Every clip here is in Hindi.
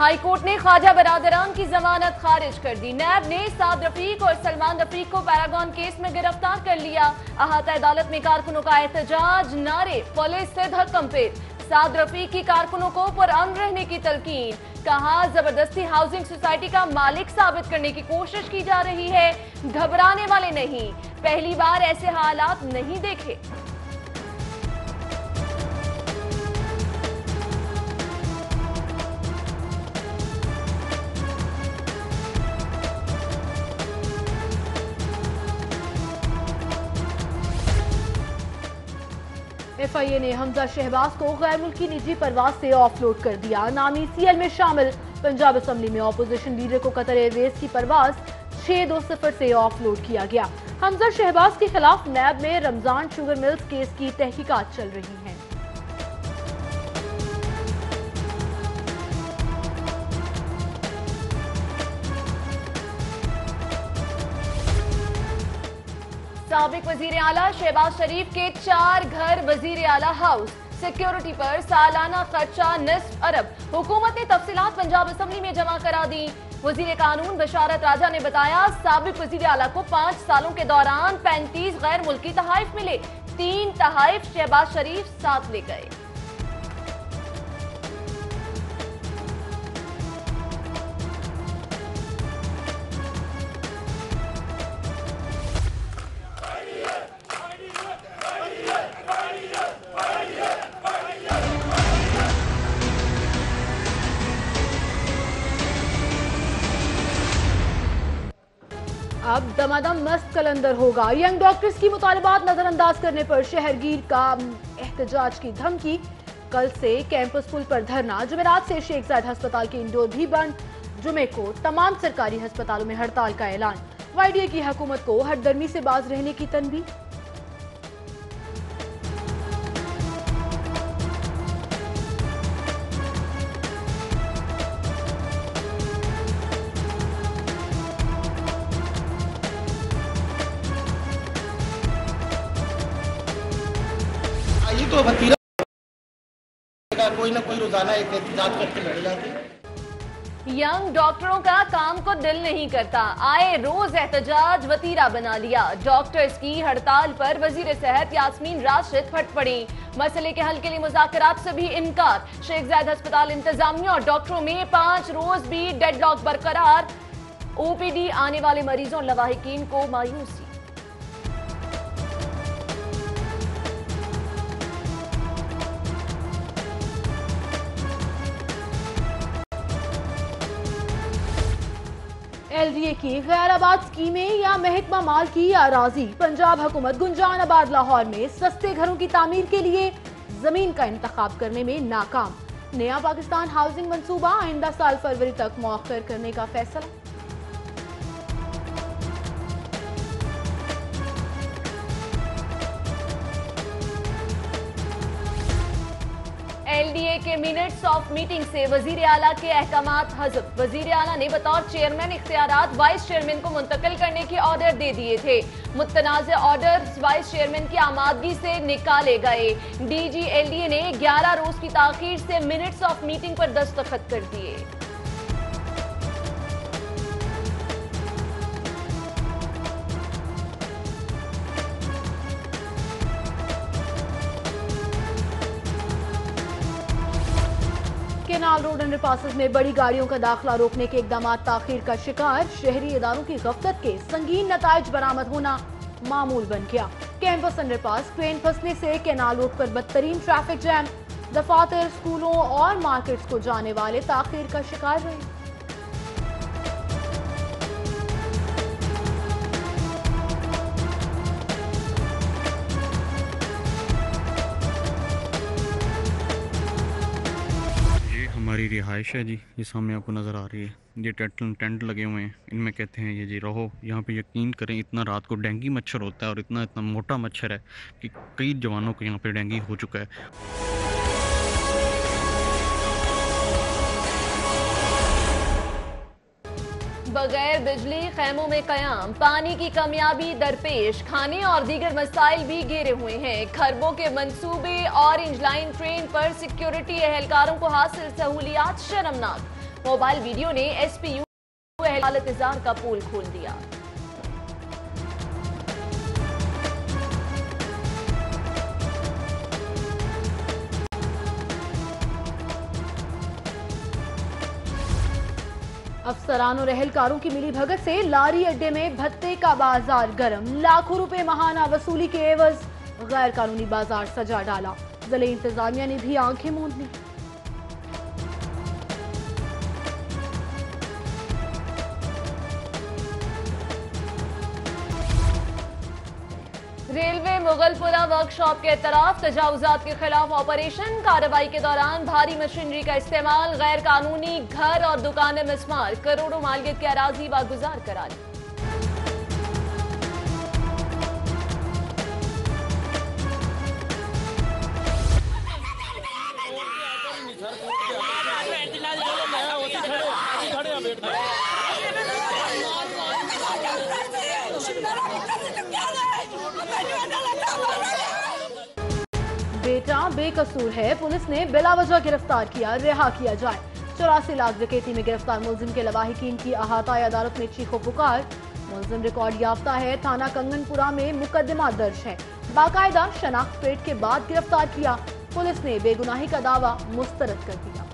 हाईकोर्ट ने ख्वाजा बरादरान की जमानत खारिज कर दी। नैब ने साद रफीक और सलमान रफीक को पैरागॉन केस में गिरफ्तार कर लिया। अहाता अदालत में कारकुनों का एहतजाज, नारे, पुलिस से धक्कम पेश। साद रफीक की कारकुनों को पुरअमन रहने की तलकीन। कहा, जबरदस्ती हाउसिंग सोसाइटी का मालिक साबित करने की कोशिश की जा रही है, घबराने वाले नहीं, पहली बार ऐसे हालात नहीं देखे। FIA ने हमजा शहबाज को गैर मुल्की निजी परवाज से ऑफलोड कर दिया। नामी CL में शामिल पंजाब असम्बली में ऑपोजिशन लीडर को कतर एयरवेज की परवाज 620 से ऑफलोड किया गया। हमजा शहबाज के खिलाफ नैब में रमजान शुगर मिल्स केस की तहकीकात चल रही है। साबिक वजीर आला शहबाज शरीफ के 4 घर वजीर आला हाउस। सिक्योरिटी पर सालाना खर्चा निस्फ अरब। हुकूमत ने तफसीलात पंजाब असम्बली में जमा करा दी। वजीर कानून बशारत राजा ने बताया, साबिक वजीर आला को 5 सालों के दौरान 35 गैर मुल्की तहाइफ मिले। 3 तहाइफ शहबाज शरीफ साथ ले गए। अब दमादम मस्त कलंदर होगा। यंग डॉक्टर्स की मुतालबात नजरअंदाज करने पर शहरगीर का एहतजाज की धमकी। कल से कैंपस पुल पर धरना। जुमेरात से शेख जायद अस्पताल के इंडोर भी बंद। जुमे को तमाम सरकारी अस्पतालों में हड़ताल का ऐलान। YDA की हुकूमत को हरदर्मी से बाज रहने की तनबीह। तो भतीरा कोई ना कोई रोजाना एक एहतजाज करके लड़ जाते। यंग डॉक्टरों का काम को दिल नहीं करता, आए रोज एहतजाज वतीरा बना लिया। डॉक्टर्स की हड़ताल पर वजीर सेहत यास्मीन राशिद फट पड़ी। मसले के हल के लिए मुज़ाकरात से भी इनकार। शेख जायद अस्पताल इंतजामिया और डॉक्टरों में 5 रोज भी डेडलॉक बरकरार। OPD आने वाले मरीजों और लवाहिकीन को मायूसी। LDA की गैराबाद स्कीमें या महकमा माल की अराजी। पंजाब हुकूमत गुंजानाबाद लाहौर में सस्ते घरों की तामीर के लिए जमीन का इंतखाब करने में नाकाम। नया पाकिस्तान हाउसिंग मंसूबा आइंदा साल फरवरी तक मौखर करने का फैसला। LDA के मिनट्स ऑफ मीटिंग से वजीर आला के अहकामात हज़फ। वजीर आला ने बतौर चेयरमैन इख्तियारात वाइस चेयरमैन को मुंतकिल करने के ऑर्डर दे दिए थे। मुतनाज़ ऑर्डर वाइस चेयरमैन की आमादगी से निकाले गए। DG LDA ने 11 रोज की ताखीर से मिनट्स ऑफ मीटिंग पर दस्तखत कर दिए। केनाल रोड अंडरपासेस में बड़ी गाड़ियों का दाखिला रोकने के इकदाम ताखीर का शिकार। शहरी इदारों की गफलत के संगीन नताइज बरामद होना मामूल बन गया। कैंपस अंडरपास क्रेन फंसने से केनाल रोड पर बदतरीन ट्रैफिक जैम। दफातर, स्कूलों और मार्केट्स को जाने वाले ताखीर का शिकार रहे। हमारी रिहाइश है जी, ये सामने आपको नज़र आ रही है। ये टेंट लगे हुए हैं, इनमें कहते हैं ये जी रहो। यहाँ पे यकीन करें, इतना रात को डेंगू मच्छर होता है और इतना मोटा मच्छर है कि कई जवानों को यहाँ पे डेंगू हो चुका है। बगैर बिजली खैमों में कयाम। पानी की कमियाबी दरपेश। खाने और दीगर मसाइल भी घेरे हुए हैं। खरबों के मंसूबे। ऑरेंज लाइन ट्रेन पर सिक्योरिटी एहलकारों को हासिल सहूलियात शर्मनाक। मोबाइल वीडियो ने SPU हालत इज़हार का पोल खोल दिया। अफसरान और अहलकारों की मिली भगत से लारी अड्डे में भत्ते का बाजार गर्म, लाखों रुपए महाना वसूली के एवज गैर कानूनी बाजार सजा डाला। जिले इंतजामिया ने भी आंखें मूंद ली। रेलवे मुगलपुरा वर्कशॉप के तरफ तजावुजात के खिलाफ ऑपरेशन। कार्रवाई के दौरान भारी मशीनरी का इस्तेमाल, गैर कानूनी घर और दुकानें मिसमार, करोड़ों मालियत की अराजी बागुजार करा ली। बेटा बेकसूर है, पुलिस ने बिलावजह गिरफ्तार किया, रिहा किया जाए। 84 लाख डकैती में गिरफ्तार मुलजिम के लवाहिकीन की अहाताई अदालत में चीखो पुकार। मुलजिम रिकॉर्ड याफ्ता है, थाना कंगनपुरा में मुकदमा दर्ज है। बाकायदा शनाख्त पेट के बाद गिरफ्तार किया। पुलिस ने बेगुनाही का दावा मुस्तरद कर दिया।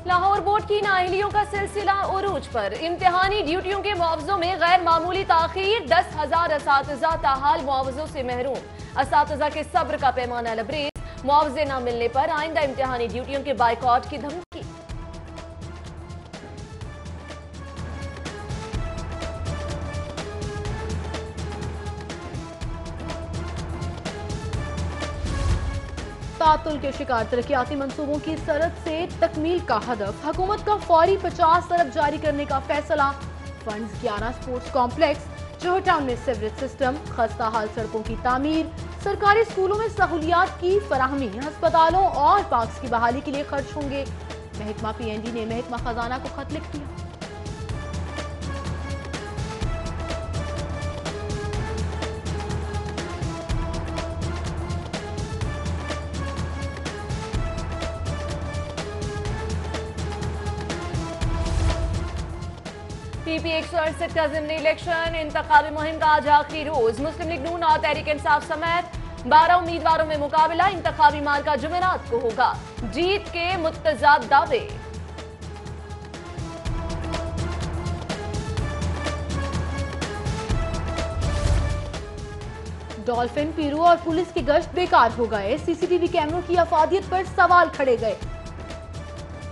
लाहौर बोर्ड की नाअहलियों का सिलसिला उरूज पर। इम्तिहानी ड्यूटियों के मुआवजों में गैर मामूली ताखीर, 10,000 असातिज़ा ताहाल मुआवजों से महरूम। असातिज़ा के सब्र का पैमाना लबरेज, मुआवजे न मिलने पर आइंदा इम्तिहानी ड्यूटियों के बाइकआउट की धमकी। तातुल के शिकार तरक्याती मंसूबों की सरहद से तकमील का हदफ। हुकूमत का फौरी 50 अरब जारी करने का फैसला। फंड्स 11 स्पोर्ट्स कॉम्प्लेक्स, जोहर टाउन में सीवरेज सिस्टम, खस्ता हाल सड़कों की तामीर, सरकारी स्कूलों में सहूलियात की फराहमी, अस्पतालों और पार्क्स की बहाली के लिए खर्च होंगे। महकमा PND ने महकमा खजाना को खत लिख दिया। PP 168 का ज़िमनी इलेक्शन, इंतखाबी मुहिम का आज आखिरी रोज। मुस्लिम लीग नून और तहरीक इंसाफ समेत 12 उम्मीदवारों में मुकाबला। इंतखाबी मार्का जुमेरात को होगा। जीत के मुत्तज़ाद दावे। डॉल्फिन, पीरू और पुलिस की गश्त बेकार हो गए। CCTV कैमरों की अफादियत पर सवाल खड़े गए।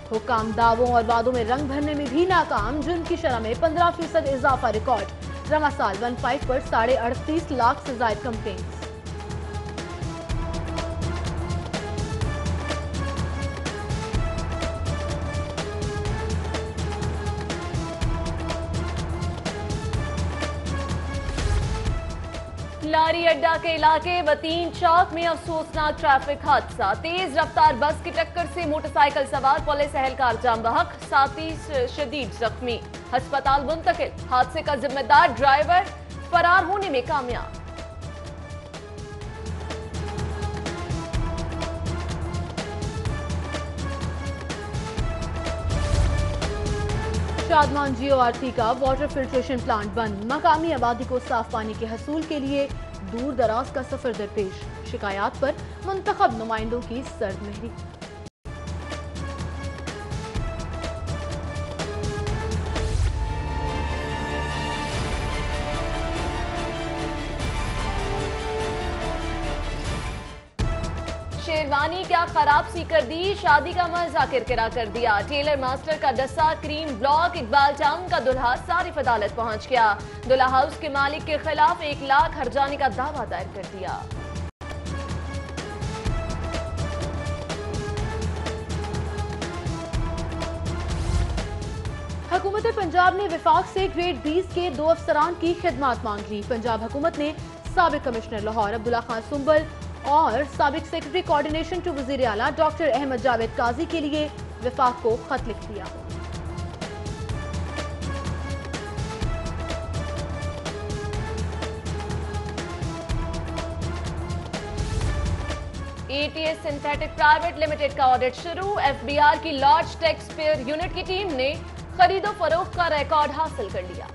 हुकाम दावों और वादों में रंग भरने में भी नाकाम। जुर्म की शरह में 15% इजाफा रिकॉर्ड। रमा साल 15 पर 38.5 लाख से ज्यादा कंप्लेंट्स। लारी अड्डा के इलाके बतीन चौक में अफसोसनाक ट्रैफिक हादसा। तेज रफ्तार बस की टक्कर से मोटरसाइकिल सवार पुलिस एहलकार जाम बहक, साथी शदीद जख्मी, अस्पताल मुंतकिल। हादसे का जिम्मेदार ड्राइवर फरार होने में कामयाब। शादमान GORT का वाटर फिल्ट्रेशन प्लांट बंद। मकामी आबादी को साफ पानी के हसूल के लिए दूर दराज का सफर दरपेश। शिकायत पर मुंतखब नुमाइंदों की सर्द मेहरी। शेरवानी क्या खराब सी कर दी, शादी का मजा किरकिरा कर दिया। टेलर मास्टर का डस्सा क्रीम ब्लॉक, इकबाल टाउन का दुल्हा सारिफ अदालत पहुंच गया। दुल्हा हाउस के मालिक के खिलाफ 1 लाख हर्जाने का दावा दायर कर दिया। हुकूमत पंजाब ने विफाक से ग्रेड 20 के 2 अफसरान की खिदमात मांग ली। पंजाब हुकूमत ने साबिक कमिश्नर लाहौर अब्दुल्ला खान सुंबल और साबिक सेक्रेटरी कोऑर्डिनेशन टू वजीर आला डॉक्टर अहमद जावेद काजी के लिए विफाक को खत लिख दिया। ETS सिंथेटिक प्राइवेट लिमिटेड का ऑडिट शुरू। FBR की लार्ज टैक्स पेयर यूनिट की टीम ने खरीदो फरोख्त का रिकॉर्ड हासिल कर लिया।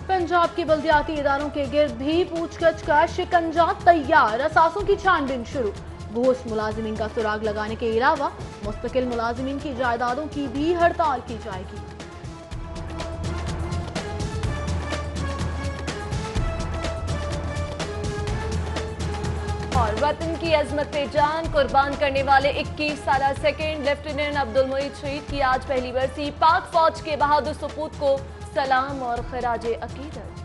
पंजाब के बल्दियाती इदारों के गिर्द भी पूछगछ का शिकंजा तैयार। असासों की छानबीन शुरू। घोष मुलाजिमीन का सुराग लगाने के अलावा मुस्तकिल मुलाजिमीन की जायदादों की भी हड़ताल की जाएगी। और वतन की अजमत पे जान कुर्बान करने वाले 21 साल सेकेंड लेफ्टिनेंट अब्दुल मुईद शहीद की आज पहली बरसी। पाक फौज के बहादुर सपूत को सलाम और खराजे अकीदत।